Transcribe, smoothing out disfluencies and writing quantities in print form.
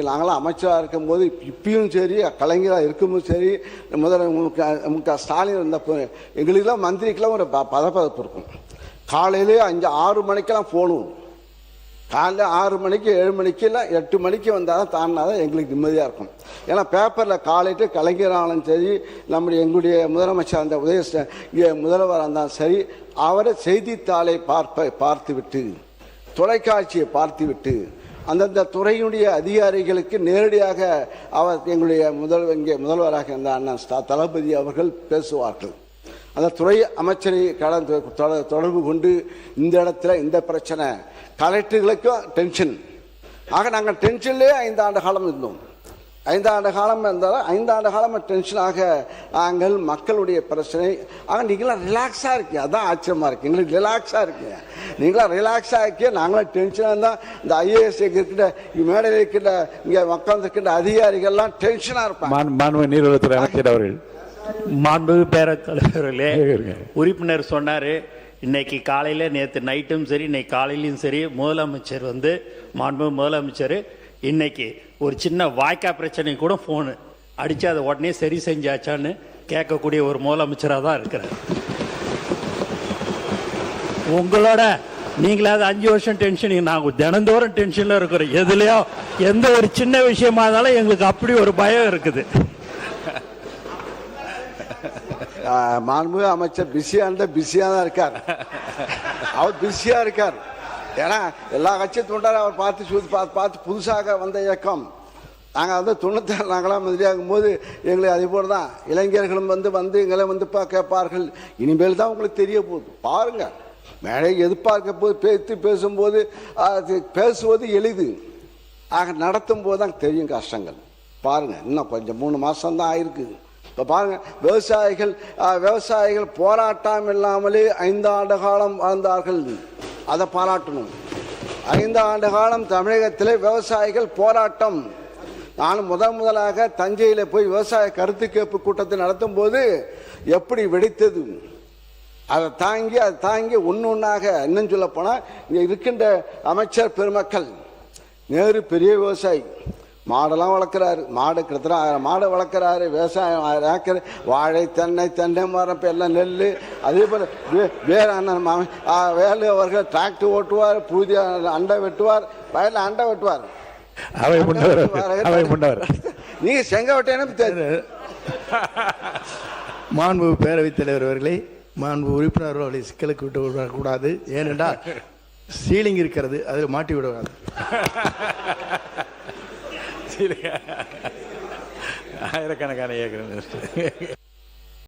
நாங்களாம் அமைச்சராக இருக்கும்போது இப்பயும் சரி, கலைஞராக இருக்கும்போது சரி, முதல்ல ஸ்டாலின் இருந்தப்போ எங்களுக்கெல்லாம் மந்திரிக்கெல்லாம் ஒரு பதப்பதப்பு இருக்கும். காலையிலே 6 மணிக்கெல்லாம் போகணும். காலையில் 6 மணிக்கு 7 மணிக்கு இல்லை 8 மணிக்கு வந்தால் தான் தாண்டினா தான் எங்களுக்கு நிம்மதியாக இருக்கும். ஏன்னா பேப்பரில் காலையிட்டு கலைஞராலும் சரி, எங்களுடைய முதலமைச்சர் அந்த இங்கே முதல்வராக இருந்தாலும் சரி, அவரை செய்தித்தாளை பார்த்துவிட்டு, தொலைக்காட்சியை பார்த்துவிட்டு, அந்தந்த துறையினுடைய அதிகாரிகளுக்கு நேரடியாக அவர் எங்களுடைய இங்கே முதல்வராக இருந்த அண்ணன் தளபதி அவர்கள் பேசுவார்கள். அந்த துறை அமைச்சரை தொடர்பு கொண்டு இந்த இடத்துல இந்த பிரச்சனை, கலெக்டர்களுக்கும் டென்ஷன். ஆக நாங்கள் டென்ஷன்லேயே 5 ஆண்டு காலம் இருந்தோம். 5 ஆண்டு காலம் இருந்தாலும் 5 ஆண்டு காலம் டென்ஷனாக நாங்கள் மக்களுடைய பிரச்சனை. ஆக நீங்களாம் ரிலாக்ஸாக இருக்கீங்க, அதான் ஆச்சரியமாக இருக்குது. எங்களுக்கு ரிலாக்ஸாக இருக்கீங்க, நீங்களாம் ரிலாக்ஸாக இருக்கீங்க. நாங்களாம் டென்ஷனாக இருந்தால் இந்த ஐஏஎஸ் இருக்கின்ற மேடையில் இருக்கின்ற இங்கே மக்கள் இருக்கின்ற அதிகாரிகள்லாம் டென்ஷனாக இருப்பாங்க. மாண்பு நீர்வளத்துறை அமைச்சர் அவர்கள், மாண்பு பேரவைத் தலைவர்களே, உறுப்பினர் சொன்னார், இன்னைக்கு காலையில் நேற்று நைட்டும் சரி இன்னைக்கு காலையிலையும் சரி முதலமைச்சர் மாண்பு முதலமைச்சர் இன்னைக்கு ஒரு சின்ன வாய்க்கா பிரச்சனை கூட ஃபோனு அடித்து அதை உடனே சரி செஞ்சாச்சான்னு கேட்கக்கூடிய ஒரு முதலமைச்சராக தான் இருக்கிறார். உங்களோட நீங்களாவது 5 வருஷம் டென்ஷன், நாங்கள் தினந்தோறும் டென்ஷனில் இருக்கிறோம். எதுலையோ எந்த ஒரு சின்ன விஷயமா இருந்தாலும் எங்களுக்கு அப்படி ஒரு பயம் இருக்குது. மாண்புமிகு அமைச்சர் பிஸியாக தான் இருக்கார். அவர் பிஸியாக இருக்கார். ஏன்னா எல்லா கட்சியும் தோன்றார். அவர் பார்த்து புதுசாக வந்த இயக்கம். நாங்கள் 96 நாங்களாம் மந்திரியாகும் போது எங்களை அதே போல் தான் இளைஞர்களும் வந்து எங்களை கேட்பார்கள். இனிமேல் தான் உங்களுக்கு தெரிய போகுது, பாருங்கள். மேலே எதிர்பார்க்க போது பேசும்போது பேசுவது எளிது, ஆக நடத்தும் போது தான் தெரியும் கஷ்டங்கள். பாருங்கள், இன்னும் கொஞ்சம் 3 மாதம்தான் ஆயிருக்கு. இப்போ பாருங்கள், விவசாயிகள் போராட்டம் இல்லாமலே 5 ஆண்டு காலம் வாழ்ந்தார்கள். அதை பாராட்டணும். 5 ஆண்டு காலம் தமிழகத்தில் விவசாயிகள் போராட்டம். நான் முதலாக தஞ்சையில் போய் விவசாய கருத்து கேட்பு கூட்டத்தை நடத்தும் போது எப்படி வெடித்தது, அதை தாங்கி ஒன்றாக இன்னும் சொல்ல போனால் இங்கே இருக்கின்ற அமைச்சர் பெருமக்கள், நேரு பெரிய விவசாயி, மாடெல்லாம் வளர்க்குறாரு, மாடு கிட்டத்தட்ட 1000 மாடு வளர்க்குறாரு. விவசாயம் 1000 ஏக்கர், வாழை தென்னை மரம், இப்போ எல்லாம் நெல். அதே போல் வேலு அவர்கள் டிராக்டர் ஓட்டுவார், புதிய அண்டை வெட்டுவார், வயலில் அண்டை வெட்டுவார். நீங்க செங்க வெட்டேன்னு மாண்பு பேரவைத் தலைவர் அவர்களே, மாண்பு உறுப்பினர்களை சிக்கலுக்கு விட்டு விடக்கூடாது. ஏனென்றால் சீலிங் இருக்கிறது, அதில் மாட்டி விடக்கூடாது. ஆயிரக்கணக்கான ஏக்கர்